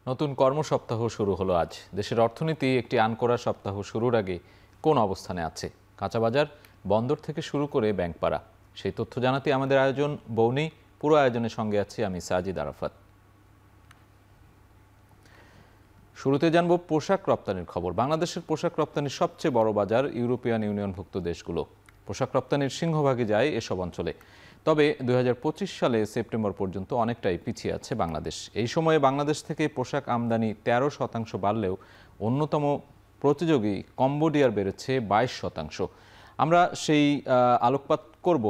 নতুন কর্মসপ্তাহ শুরু হলো আজ। দেশের অর্থনীতি একটি আনকোরা সপ্তাহ শুরুর আগে কোন অবস্থানে আছে? কাঁচাবাজার, বন্দর থেকে শুরু করে ব্যাংকপাড়া, সেই তথ্য জানাতে আমাদের আয়োজন বৌনি। পুরো আয়োজনের সঙ্গে আছি আমি সাজিদ আরাফাত। শুরুতে জানব পোশাক রপ্তানির খবর। বাংলাদেশের পোশাক রপ্তানির সবচেয়ে বড় বাজার ইউরোপিয়ান ইউনিয়নভুক্ত দেশগুলো। পোশাক রপ্তানির সিংহভাগই যায় এসব অঞ্চলে। তবে ২০২৫ সালে সেপ্টেম্বর পর্যন্ত অনেকটাই পিছিয়ে আছে বাংলাদেশ। এই সময়ে বাংলাদেশ থেকে পোশাক আমদানি ১৩% বাড়লেও অন্যতম প্রতিযোগী কম্বোডিয়ার বেড়েছে ২২%। আমরা সেই আলোকপাত করব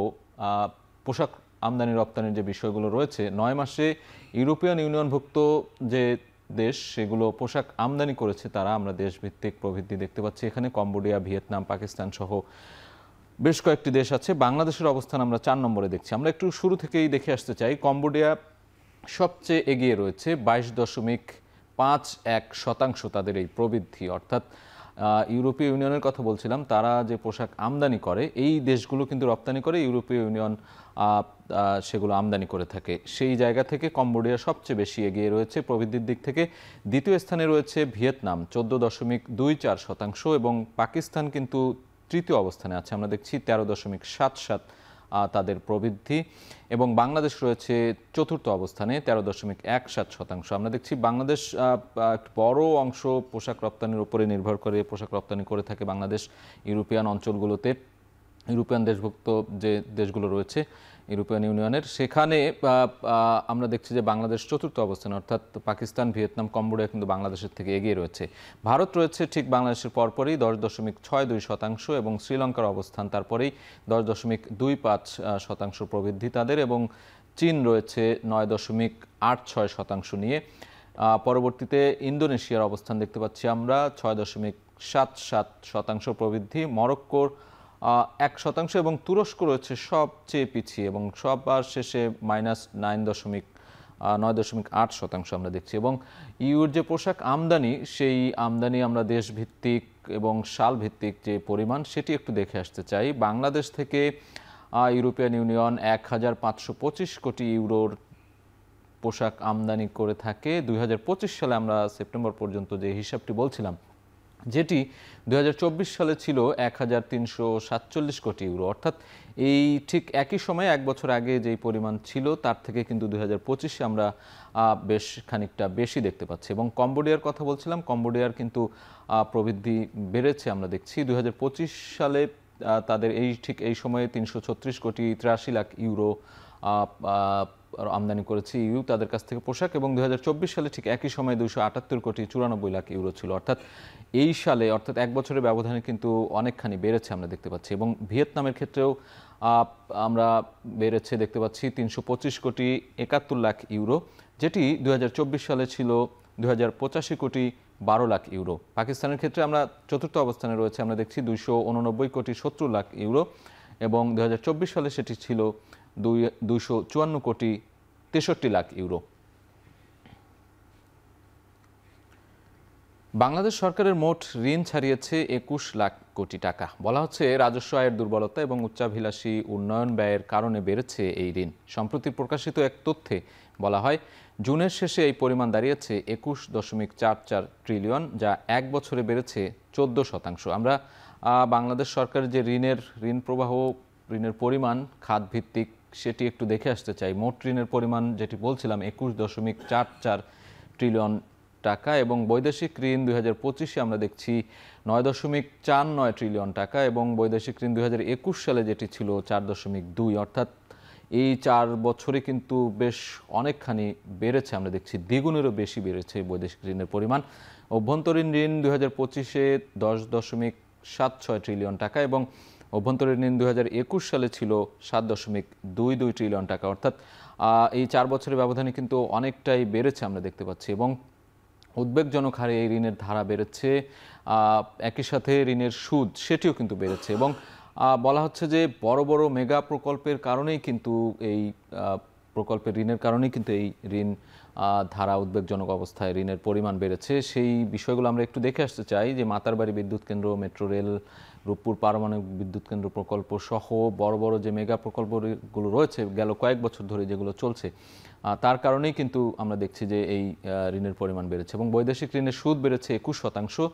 পোশাক আমদানি রপ্তানির যে বিষয়গুলো রয়েছে। ৯ মাসে ইউরোপিয়ান ইউনিয়নভুক্ত যে দেশ সেগুলো পোশাক আমদানি করেছে তারা, আমরা দেশভিত্তিক প্রবৃদ্ধি দেখতে পাচ্ছি এখানে। কম্বোডিয়া, ভিয়েতনাম, পাকিস্তান সহ বেশ কয়েকটি দেশ আছে। বাংলাদেশের অবস্থান আমরা ৪ নম্বরে দেখছি। আমরা একটু শুরু থেকেই দেখে আসতে চাই। কম্বোডিয়া সবচেয়ে এগিয়ে রয়েছে, ২২.৫১% তাদের এই প্রবৃদ্ধি। অর্থাৎ ইউরোপীয় ইউনিয়নের কথা বলছিলাম, তারা যে পোশাক আমদানি করে এই দেশগুলো কিন্তু রপ্তানি করে, ইউরোপীয় ইউনিয়ন সেগুলো আমদানি করে থাকে। সেই জায়গা থেকে কম্বোডিয়া সবচেয়ে বেশি এগিয়ে রয়েছে প্রবৃদ্ধির দিক থেকে। দ্বিতীয় স্থানে রয়েছে ভিয়েতনাম ১৪.২৪%, এবং পাকিস্তান কিন্তু তৃতীয় অবস্থানে আছে। আমরা দেখছি ১৩.৭৭ তাদের প্রবৃদ্ধি, এবং বাংলাদেশ রয়েছে চতুর্থ অবস্থানে ১৩.১৭%। আমরা দেখছি বাংলাদেশ একটা বড় অংশ পোশাক রপ্তানির উপরে নির্ভর করে পোশাক রপ্তানি করে থাকে বাংলাদেশ ইউরোপিয়ান অঞ্চলগুলোতে। ইউরোপিয়ান দেশভুক্ত যে দেশগুলো রয়েছে ইউরোপিয়ান ইউনিয়নের, সেখানে আমরা দেখছি যে বাংলাদেশ চতুর্থ অবস্থানে, অর্থাৎ পাকিস্তান, ভিয়েতনাম, কম্বোডিয়া কিন্তু বাংলাদেশের থেকে এগিয়ে রয়েছে। ভারত রয়েছে ঠিক বাংলাদেশের পরপরই ১০.৬২%, এবং শ্রীলঙ্কার অবস্থান তারপরেই ১০.২৫% প্রবৃদ্ধি তাদের, এবং চীন রয়েছে ৯.৮৬% নিয়ে। পরবর্তীতে ইন্দোনেশিয়ার অবস্থান দেখতে পাচ্ছি আমরা ৬.৭৭% প্রবৃদ্ধি, মরক্কোর ১%, এবং তুরস্ক রয়েছে সবচেয়ে পিছিয়ে এবং সবার শেষে -৯.৮% আমরা দেখছি। এবং ইউর যে পোশাক আমদানি, সেই আমদানি আমরা দেশভিত্তিক এবং সালভিত্তিক যে পরিমাণ সেটি একটু দেখে আসতে চাই। বাংলাদেশ থেকে ইউরোপিয়ান ইউনিয়ন ১,৫২৫ কোটি ইউরোর পোশাক আমদানি করে থাকে। ২০২৫ সালে আমরা সেপ্টেম্বর পর্যন্ত যে হিসাবটি বলছিলাম, যেটি ২০২৪ সালে ছিল ১,৩৪৭ কোটি ইউরো। অর্থাৎ এই ঠিক একই সময়ে এক বছর আগে যেই পরিমাণ ছিল তার থেকে কিন্তু ২০২৫-এ আমরা বেশ খানিকটা বেশি দেখতে পাচ্ছি। এবং কম্বোডিয়ার কথা বলছিলাম, কম্বোডিয়ার কিন্তু প্রবৃদ্ধি বেড়েছে আমরা দেখছি। ২০২৫ সালে তাদের এই সময়ে ৩৩৬ কোটি ৮৩ লাখ ইউরো আমদানি করেছে ইউ তাদের কাছ থেকে পোশাক, এবং ২০২৪ সালে ঠিক একই সময়ে ২৭৮ কোটি ৯৪ লাখ ইউরো ছিল। অর্থাৎ এই সালে, অর্থাৎ এক বছরের ব্যবধানে কিন্তু অনেকখানি বেড়েছে আমরা দেখতে পাচ্ছি। এবং ভিয়েতনামের ক্ষেত্রেও আমরা বেড়েছে দেখতে পাচ্ছি ৩২৫ কোটি ৭১ লাখ ইউরো, যেটি ২০২৪ সালে ছিল ২০৮৫ কোটি ১২ লাখ ইউরো। পাকিস্তানের ক্ষেত্রে আমরা চতুর্থ অবস্থানে রয়েছে, আমরা দেখছি ২৮৯ কোটি ৭০ লাখ ইউরো, এবং ২০২৪ সালে সেটি ছিল ২৫৪ কোটি ৬৩ লাখ ইউরো। বাংলাদেশ সরকারের মোট ঋণ ছাড়িয়েছে ২১ লাখ কোটি টাকা। বলা হচ্ছে রাজস্ব আয়ের দুর্বলতা এবং উচ্চাভিলাষী উন্নয়ন ব্যয়ের কারণে বেড়েছে এই ঋণ। সম্প্রতি প্রকাশিত এক তথ্যে বলা হয়, জুনের শেষে এই পরিমাণ দাঁড়িয়েছে ২১.৪৪ ট্রিলিয়ন, যা এক বছরে বেড়েছে ১৪%। আমরা বাংলাদেশ সরকারের যে ঋণ প্রবাহ, ঋণের পরিমাণ খাতভিত্তিক, সেটি একটু দেখে আসতে চাই। মোট ঋণের পরিমাণ যেটি বলছিলাম ২১.৪৪ ট্রিলিয়ন টাকা, এবং বৈদেশিক ঋণ ২০২৫-এ আমরা দেখছি ৯.৪৯ ট্রিলিয়ন টাকা, এবং বৈদেশিক ঋণ ২০২১ সালে যেটি ছিল ৪.২। অর্থাৎ এই ৪ বছরে কিন্তু বেশ অনেকখানি বেড়েছে, আমরা দেখছি দ্বিগুণেরও বেশি বেড়েছে বৈদেশিক ঋণের পরিমাণ। অভ্যন্তরীণ ঋণ ২০২৫-এ ১০.৭৬ ট্রিলিয়ন টাকা, এবং অভ্যন্তরীণ ঋণ ২০২১ সালে ছিল ৭.২২ ট্রিলিয়ন টাকা। অর্থাৎ এই ৪ বছরের ব্যবধানে কিন্তু অনেকটাই বেড়েছে আমরা দেখতে পাচ্ছি, এবং উদ্বেগজনক হারে এই ঋণের ধারা বেড়েছে। একই সাথে ঋণের সুদ সেটিও কিন্তু বেড়েছে, এবং বলা হচ্ছে যে বড় বড় মেগা প্রকল্পের কারণেই কিন্তু এই প্রকল্পের ঋণের কারণেই কিন্তু এই ঋণ ধারা উদ্বেগজনক অবস্থায় ঋণের পরিমাণ বেড়েছে। সেই বিষয়গুলো আমরা একটু দেখে আসতে চাই যে মাতারবাড়ি বিদ্যুৎ কেন্দ্র, মেট্রো রেল, রূপপুর পারমাণবিক বিদ্যুৎ কেন্দ্র প্রকল্প সহ বড় বড় যে মেগা প্রকল্পগুলো রয়েছে গেল কয়েক বছর ধরে যেগুলো চলছে, তার কারণেই কিন্তু আমরা দেখছি যে এই ঋণের পরিমাণ বেড়েছে এবং বৈদেশিক ঋণের সুদ বেড়েছে 21%,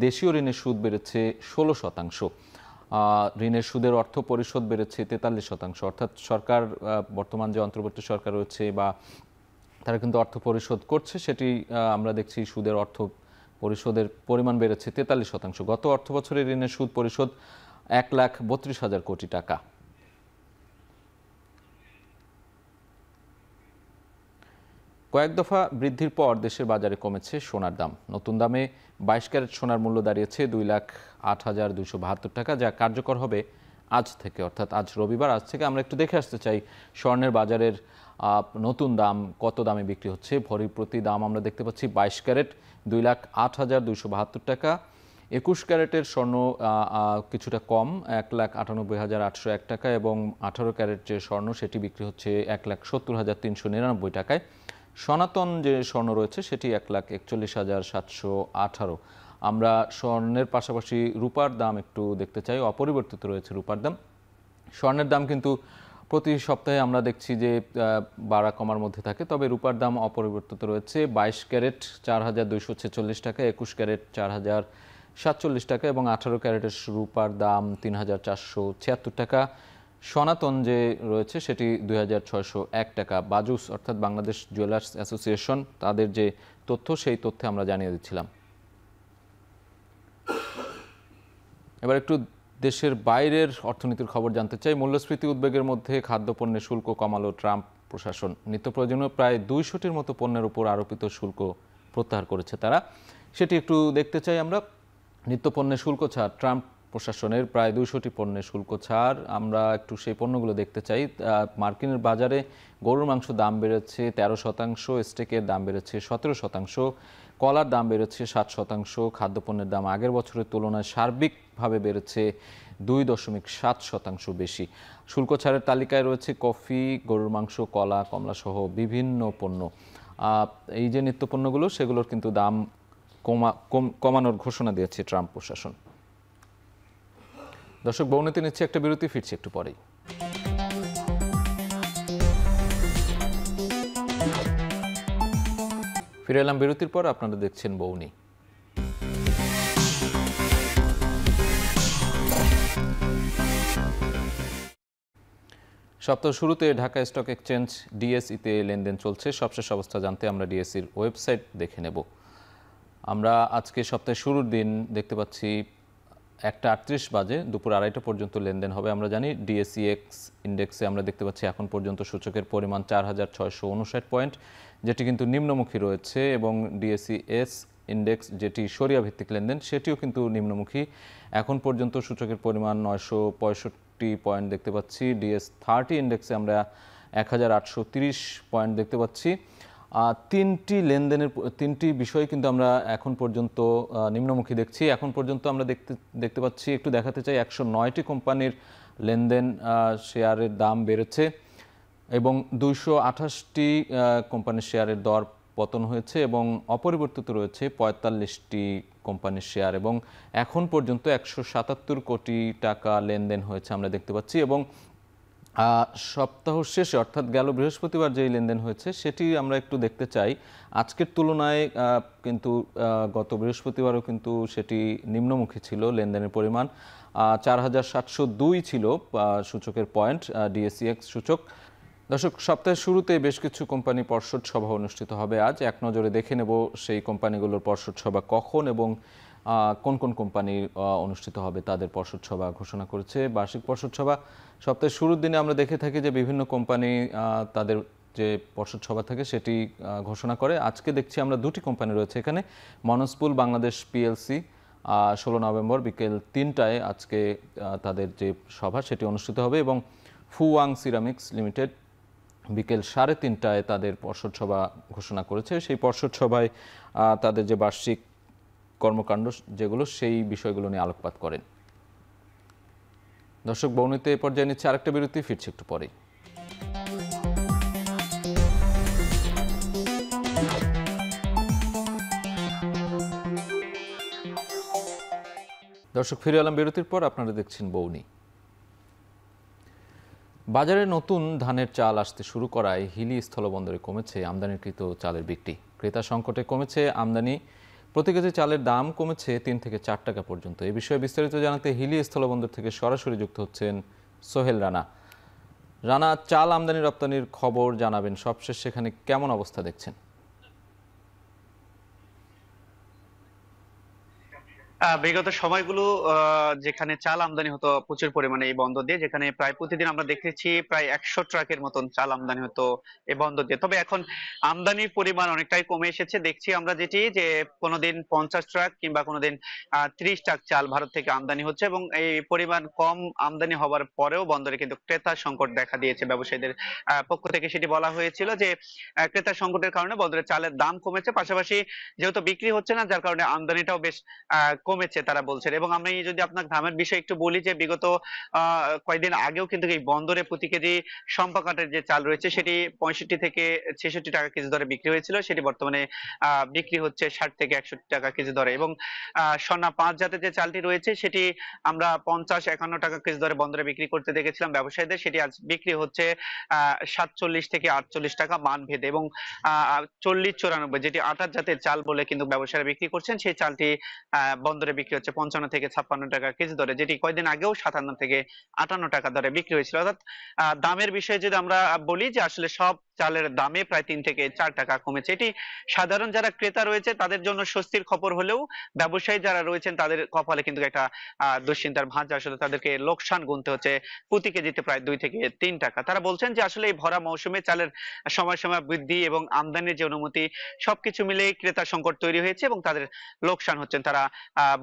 দেশীয় ঋণের সুদ বেড়েছে 16%। ঋণের সুদের অর্থ পরিশোধ বেড়েছে 43%, অর্থাৎ সরকার বর্তমান যে অন্তর্বর্তী সরকার রয়েছে বা তারা কিন্তু অর্থ পরিশোধ করছে, সেটি আমরা দেখছি সুদের অর্থ পরিশোধের পরিমাণ বেড়েছে 43%। গত অর্থ বছরের ঋণের সুদ পরিশোধ 1,32,000 কোটি টাকা। কয়েক দফা বৃদ্ধির পর দেশের বাজারে কমেছে সোনার দাম। নতুন দামে 22 ক্যারেট সোনার মূল্য দাঁড়িয়েছে 2,08,272 টাকা, যা কার্যকর হবে আজ থেকে, অর্থাৎ আজ রবিবার। আজ থেকে আমরা একটু দেখে আসতে চাই স্বর্ণের বাজারের নতুন দাম কত দামে বিক্রি হচ্ছে। ভরি প্রতি দাম আমরা দেখতে পাচ্ছি 22 ক্যারেট 2,08,272 টাকা। 21 ক্যারেটের স্বর্ণ কিছুটা কম 1,98,801 টাকা এবং 18 ক্যারেট যে স্বর্ণ সেটি বিক্রি হচ্ছে 1,70,399 টাকায়। সনাতন যে স্বর্ণ রয়েছে সেটি 1,41,718। আমরা স্বর্ণের পাশাপাশি রূপার দাম একটু দেখতে চাই। অপরিবর্তিত রয়েছে রূপার দাম। স্বর্ণের দাম কিন্তু প্রতি সপ্তাহে আমরা দেখছি যে বাড়া কমার মধ্যে থাকে, তবে রূপার দাম অপরিবর্তিত রয়েছে। 22 ক্যারেট 4,246 টাকা, 21 ক্যারেট 4,047 টাকা এবং 18 ক্যারেটের রূপার দাম 3,476 টাকা। সনাতন যে রয়েছে সেটি 2,601 টাকা। বাজুস অর্থাৎ বাংলাদেশ জুয়েলার্স অ্যাসোসিয়েশন, তাদের যে তথ্য সেই তথ্যে আমরা জানিয়ে দিচ্ছিলাম। এবার একটু দেশের বাইরের অর্থনীতির খবর জানতে চাই। মূল্যস্ফীতি উদ্বেগের মধ্যে খাদ্যপণ্যের শুল্ক কমালো ট্রাম্প প্রশাসন। নিত্য প্রয়োজনীয় প্রায় 200টির মতো পণ্যের উপর আরোপিত শুল্ক প্রত্যাহার করেছে তারা, সেটি একটু দেখতে চাই আমরা। নিত্যপণ্যের শুল্ক ছাড়, ট্রাম্প প্রশাসনের প্রায় 200টি পণ্যের শুল্ক ছাড়, আমরা একটু সেই পণ্যগুলো দেখতে চাই। মার্কিনের বাজারে গরুর মাংস দাম বেড়েছে 13%, স্টেকের দাম বেড়েছে 17%, কলার দাম বেড়েছে 7%, খাদ্যপণ্যের দাম আগের বছরের তুলনায় সার্বিকভাবে বেড়েছে 2.7% বেশি। শুল্ক ছাড়ের তালিকায় রয়েছে কফি, গরুর মাংস, কলা, কমলা সহ বিভিন্ন পণ্য। এই যে নিত্যপণ্যগুলো সেগুলোর কিন্তু দাম কমানোর ঘোষণা দিয়েছে ট্রাম্প প্রশাসন। দর্শক, বউনেতে নিচ্ছে একটা বিরতি, ফিরছি একটু পরেই। ফিরে এলাম বিরতির পর, আপনারা দেখছেন বউনি। সপ্তাহ শুরুতে ঢাকা স্টক এক্সচেঞ্জ ডিএসইতে লেনদেন চলছে। সবশেষ অবস্থা জানতে আমরা ডিএসইর ওয়েবসাইট দেখে নেব। আমরা আজকে সপ্তাহের শুরুর দিন দেখতে পাচ্ছি 1:38 বাজে, দুপুর 2:30 পর্যন্ত লেনদেন হবে। আমরা জানি ডিএসইএক্স ইন্ডেক্সে আমরা দেখতে পাচ্ছি এখন পর্যন্ত সূচকের পরিমাণ 4,659 পয়েন্ট, যেটি কিন্তু নিম্নমুখী রয়েছে, এবং ডিএসইএস ইন্ডেক্স যেটি সরিয়া ভিত্তিক লেনদেন সেটিও কিন্তু নিম্নমুখী। এখন পর্যন্ত সূচকের পরিমাণ 965 পয়েন্ট দেখতে পাচ্ছি। ডিএস30 ইন্ডেক্সে আমরা 1,830 পয়েন্ট দেখতে পাচ্ছি। তিনটি বিষয় কিন্তু আমরা এখন পর্যন্ত নিম্নমুখী দেখছি। এখন পর্যন্ত আমরা দেখতে পাচ্ছি, একটু দেখাতে চাই, 109টি কোম্পানির লেনদেন, শেয়ারের দাম বেড়েছে এবং 228টি কোম্পানির শেয়ারের দর পতন হয়েছে এবং অপরিবর্তিত রয়েছে 45টি কোম্পানির শেয়ার, এবং এখন পর্যন্ত 177 কোটি টাকা লেনদেন হয়েছে আমরা দেখতে পাচ্ছি। এবং সপ্তাহ শেষে অর্থাৎ গেল বৃহস্পতিবার যেই লেনদেন হয়েছে সেটি আমরা একটু দেখতে চাই। আজকের তুলনায় কিন্তু গত বৃহস্পতিবারও কিন্তু সেটি নিম্নমুখী ছিল লেনদেনের পরিমাণ। 4,702 ছিল সূচকের পয়েন্ট ডিএসইএক্স সূচক। দর্শক, সপ্তাহের শুরুতে বেশ কিছু কোম্পানি পর্ষদ সভা অনুষ্ঠিত হবে আজ। এক নজরে দেখে নেব সেই কোম্পানিগুলোর পর্ষদ সভা কখন এবং কোন কোন কোম্পানি অনুষ্ঠিত হবে তাদের পর্ষদ সভা ঘোষণা করেছে। বার্ষিক পর্ষদ সভা সপ্তাহের শুরুর দিনে আমরা দেখে থাকি যে বিভিন্ন কোম্পানি তাদের যে পর্ষদ সভা থাকে সেটি ঘোষণা করে। আজকে দেখছি আমরা দুটি কোম্পানি রয়েছে এখানে। মনসপুল বাংলাদেশ পিএলসি 16 নভেম্বর বিকেল 3টায় আজকে তাদের যে সভা সেটি অনুষ্ঠিত হবে, এবং ফুওয়াং সিরামিক্স লিমিটেড বিকেল 3:30টায় তাদের পর্ষদ সভা ঘোষণা করেছে। সেই পর্ষদ সভায় তাদের যে বার্ষিক কর্মকাণ্ড যেগুলো সেই বিষয়গুলো নিয়ে আলোকপাত করেন। দর্শক, বউনিতে এ পর্যায়ে নিচ্ছে আরেকটা বিরতি, ফিরছি একটু পরেই। দর্শক, ফিরে এলাম বিরতির পর, আপনারা দেখছেন বউনি। বাজারে নতুন ধানের চাল আসতে শুরু করায় হিলি স্থলবন্দরে কমেছে আমদানিকৃত চালের বিক্রি। ক্রেতা সংকটে কমেছে আমদানি। প্রতি কেজি চালের দাম কমেছে ৩ থেকে ৪ টাকা পর্যন্ত। এ বিষয়ে বিস্তারিত জানাতে হিলি স্থলবন্দর থেকে সরাসরি যুক্ত হচ্ছেন সোহেল রানা। রানা, চাল আমদানি রপ্তানির খবর জানাবেন, সবশেষ সেখানে কেমন অবস্থা দেখছেন? বিগত সময়গুলো যেখানে চাল আমদানি হতো প্রচুর পরিমাণে এই বন্দর দিয়ে, যেখানে প্রায় প্রতিদিন আমরা দেখেছি প্রায় ১০০ ট্রাকের মতন চাল আমদানি হতো এই বন্দর দিয়ে। তবে এখন আমদানির পরিমাণ অনেকটাই কমে এসেছে। দেখছি আমরা যেটি যে কোনোদিন ৫০ ট্রাক কিংবা কোনোদিন ৩০ ট্রাক চাল ভারত থেকে আমদানি হচ্ছে, এবং এই পরিমাণ কম আমদানি হওয়ার পরেও বন্দরে কিন্তু ক্রেতা সংকট দেখা দিয়েছে। ব্যবসায়ীদের পক্ষ থেকে সেটি বলা হয়েছিল যে ক্রেতা সংকটের কারণে বন্দরে চালের দাম কমেছে, পাশাপাশি যেহেতু বিক্রি হচ্ছে না যার কারণে আমদানিটাও বেশ কমেছে তারা বলছেন। এবং আমি যদি আপনাকে দামের বিষয়ে একটু বলি যে বিগত কয়েকদিন আগেও কিন্তু এই বন্দরে প্রতি কেজি সম্পা কাঠের যে চাল রয়েছে সেটি ৬৫ থেকে ৬৬ টাকা কেজি দরে বিক্রি হয়েছিল, সেটি বর্তমানে বিক্রি হচ্ছে ৬০ থেকে ৬১ টাকা কেজি দরে। এবং সোনা ৫ জাতের যে চালটি রয়েছে সেটি আমরা ৫০-৫১ টাকা কেজি দরে বন্দরে বিক্রি করতে দেখেছিলাম ব্যবসায়ীদের, সেটি আজ বিক্রি হচ্ছে ৪৭ থেকে ৪৮ টাকা মান ভেদে। এবং ৪০-৯৪ যেটি ২৮ জাতের চাল বলে কিন্তু ব্যবসায়ীরা বিক্রি করছেন, সেই চালটি বন্দরে বিক্রি হচ্ছে ৫৫ থেকে ৫৬ টাকা কেজি দরে, যেটি কয়েকদিন আগেও ৫৭ থেকে ৫৮ টাকা দরে বিক্রি হয়েছিল। অর্থাৎ দামের বিষয়ে যদি আমরা বলি যে আসলে সব চালের দামে প্রায় ৩ থেকে ৪ টাকা কমেছে। এটি সাধারণ যারা ক্রেতা রয়েছে তাদের জন্য স্বস্তির খবর হলেও ব্যবসায়ী যারা রয়েছেন তাদের কপালে কিন্তু একটা দুশ্চিন্তার ভাঁজ। আসলে তাদেরকে লোকসান গুনতে হচ্ছে প্রতি কেজিতে প্রায় ২ থেকে ৩ টাকা। তারা বলছেন যে আসলে এই ভরা মৌসুমে চালের সময় সময় বৃদ্ধি এবং আমদানির যে অনুমতি সবকিছু মিলে ক্রেতা সংকট তৈরি হয়েছে এবং তাদের লোকসান হচ্ছেন তারা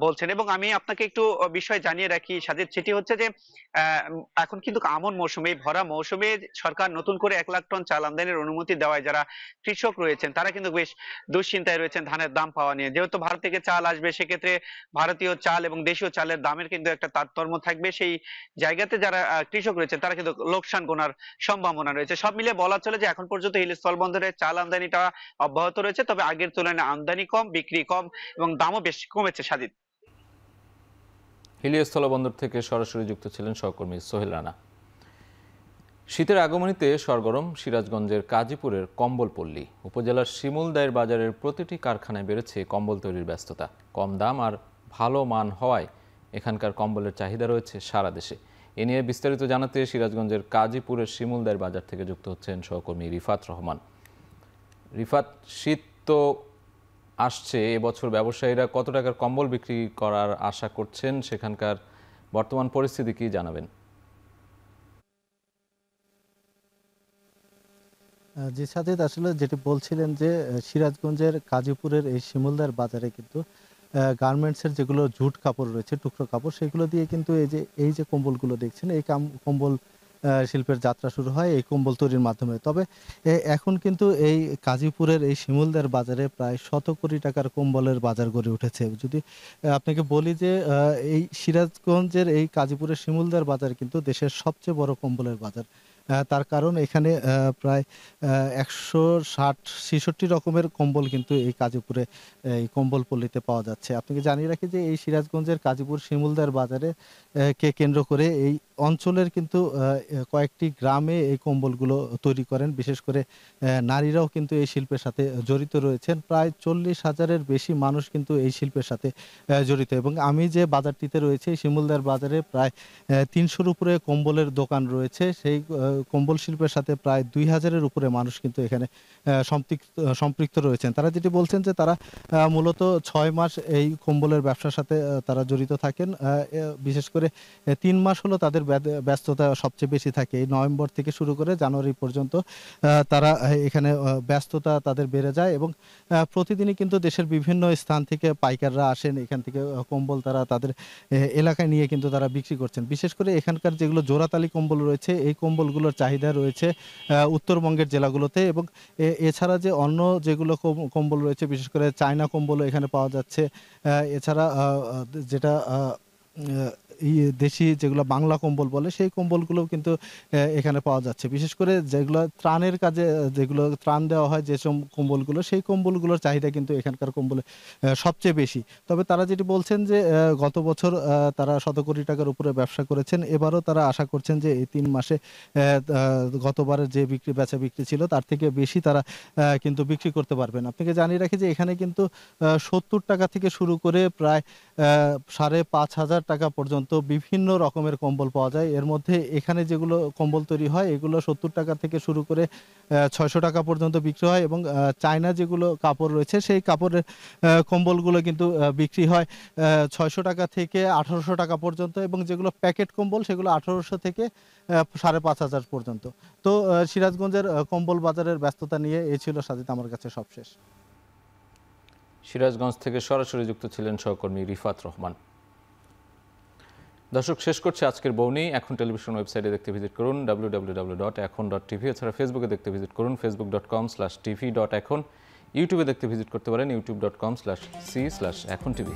বলছেন। এবং আমি আপনাকে একটু বিষয় জানিয়ে রাখি সাজিদ, সেটি হচ্ছে যে এখন কিন্তু আমন মৌসুমে, এই ভরা মৌসুমে সরকার নতুন করে ১ লাখ টন চাল আমদানির অনুমতি দেওয়ায় যারা কৃষক রয়েছেন তারা কিন্তু বেশ দুশ্চিন্তায় রয়েছেন ধানের দাম পাওয়া নিয়ে। যেহেতু ভারত থেকে চাল আসবে, সেক্ষেত্রে ভারতীয় চাল এবং দেশীয় চালের দামের কিন্তু একটা তারতম্য থাকবে। সেই জায়গাতে যারা কৃষক রয়েছেন তারা কিন্তু লোকসান গোনার সম্ভাবনা রয়েছে। সব মিলিয়ে বলা চলে যে এখন পর্যন্ত হিলি স্থলবন্দরে চাল আমদানিটা অব্যাহত রয়েছে, তবে আগের তুলনায় আমদানি কম, বিক্রি কম এবং দামও বেশ কমেছে সাজিদ। হিলি স্থলবন্দর থেকে সরাসরি যুক্ত ছিলেন সহকর্মী সোহেল রানা। শীতের আগমনীতে সরগরম সিরাজগঞ্জের কাজীপুরের কম্বলপল্লী উপজেলার শিমুলদায়ের বাজারের প্রতিটি কারখানায় বেড়েছে কম্বল তৈরির ব্যস্ততা। কম দাম আর ভালো মান হওয়ায় এখানকার কম্বলের চাহিদা রয়েছে সারা দেশে। এ নিয়ে বিস্তারিত জানাতে সিরাজগঞ্জের কাজীপুরের শিমুলদায়ের বাজার থেকে যুক্ত হচ্ছেন সহকর্মী রিফাত রহমান। রিফাত, শীত তো আসছে, এবছর ব্যবসায়ীরা কত টাকার কম্বল বিক্রি করার আশা করছেন, সেখানকার বর্তমান পরিস্থিতি কি জানাবেন? জি সাজিদ, আসলে যেটি বলছিলেন যে সিরাজগঞ্জের কাজীপুরের এই শিমুলদার বাজারে কিন্তু গার্মেন্টসের যেগুলো জুট কাপড় রয়েছে, টুকরো কাপড়, সেগুলো দিয়ে কিন্তু এই যে কম্বলগুলো দেখছেন, এই কম্বল শিল্পের যাত্রা শুরু হয় এই কম্বল তৈরির মাধ্যমে। তবে এখন কিন্তু এই কাজীপুরের এই শিমুলদার বাজারে প্রায় ১০০ কোটি টাকার কম্বলের বাজার গড়ে উঠেছে। যদি আপনাকে বলি যে এই সিরাজগঞ্জের এই কাজীপুরের শিমুলদার বাজার কিন্তু দেশের সবচেয়ে বড় কম্বলের বাজার। তার কারণ এখানে প্রায় ১৬০-৬৬ রকমের কম্বল কিন্তু এই কাজীপুরে এই কম্বলপল্লীতে পাওয়া যাচ্ছে। আপনাকে জানিয়ে রাখি যে এই সিরাজগঞ্জের কাজীপুর শিমুলদার বাজারে কে কেন্দ্র করে এই অঞ্চলের কিন্তু কয়েকটি গ্রামে এই কম্বলগুলো তৈরি করেন। বিশেষ করে নারীরাও কিন্তু এই শিল্পের সাথে জড়িত রয়েছেন। প্রায় ৪০,০০০-এর বেশি মানুষ কিন্তু এই শিল্পের সাথে জড়িত। এবং আমি যে বাজারটিতে রয়েছি, শিমুলদার বাজারে প্রায় ৩০০-র উপরে কম্বলের দোকান রয়েছে। সেই কম্বল শিল্পের সাথে প্রায় ২,০০০-এর উপরে মানুষ কিন্তু এখানে সম্পৃক্ত রয়েছেন। তারা যেটি বলছেন যে তারা মূলত ৬ মাস এই কম্বলের ব্যবসার সাথে তারা জড়িত থাকেন। বিশেষ করে ৩ মাস হলো তাদের ব্যস্ততা সবচেয়ে বেশি থাকে। এই নভেম্বর থেকে শুরু করে জানুয়ারি পর্যন্ত তারা এখানে ব্যস্ততা তাদের বেড়ে যায়। এবং প্রতিদিনই কিন্তু দেশের বিভিন্ন স্থান থেকে পাইকাররা আসেন, এখান থেকে কম্বল তারা তাদের এলাকায় নিয়ে কিন্তু তারা বিক্রি করছেন। বিশেষ করে এখানকার যেগুলো জোড়াতালি কম্বল রয়েছে, এই কম্বলগুলোর চাহিদা রয়েছে উত্তরবঙ্গের জেলাগুলোতে। এবং এছাড়া যে অন্য যেগুলো কম্বল রয়েছে, বিশেষ করে চায়না কম্বলও এখানে পাওয়া যাচ্ছে। এছাড়া যেটা দেশি যেগুলো বাংলা কম্বল বলে সেই কম্বলগুলো কিন্তু এখানে পাওয়া যাচ্ছে। বিশেষ করে যেগুলো ত্রাণের কাজে যেগুলো ত্রাণ দেওয়া হয় যেসব কম্বলগুলো, সেই কম্বলগুলোর চাহিদা কিন্তু এখানকার কম্বলে সবচেয়ে বেশি। তবে তারা যেটি বলছেন যে গত বছর তারা শতকোটি টাকার উপরে ব্যবসা করেছেন। এবারও তারা আশা করছেন যে এই ৩ মাসে গতবারের যে বেচা বিক্রি ছিল তার থেকে বেশি তারা কিন্তু বিক্রি করতে পারবেন। আপনাকে জানিয়ে রাখি যে এখানে কিন্তু ৭০ টাকা থেকে শুরু করে প্রায় ৫,৫০০ টাকা পর্যন্ত বিভিন্ন রকমের কম্বল পাওয়া যায়। এর মধ্যে এখানে যেগুলো কম্বল তৈরি হয় এগুলো ৭০ টাকা থেকে শুরু করে ৬০০ টাকা পর্যন্ত বিক্রি হয় এবং চায়না যেগুলো কাপড় রয়েছে সেই কাপড়ের কম্বলগুলো কিন্তু বিক্রি হয় ৬০০ টাকা থেকে ১৮০০ টাকা পর্যন্ত এবং যেগুলো প্যাকেট কম্বল সেগুলো ১৮০০ থেকে ৫,৫০০ পর্যন্ত। তো সিরাজগঞ্জের কম্বল বাজারের ব্যস্ততা নিয়ে এই ছিল সাজিদ আমার কাছে সবশেষ। সিরাজগঞ্জ থেকে সরাসরি যুক্ত ছিলেন সহকর্মী রিফাত রহমান। দর্শক, শেষ করছে আজকের বউনি। এখন টেলিভিশন ওয়েবসাইটে দেখতে ভিজিট করুন www.ekhon.tv। এছাড়া ফেসবুকে দেখতে ভিজিট করুন facebook.com/tv.ekhon। ইউটিউবে দেখতে ভিজিট করতে পারেন youtube.com/c/ekhon tv।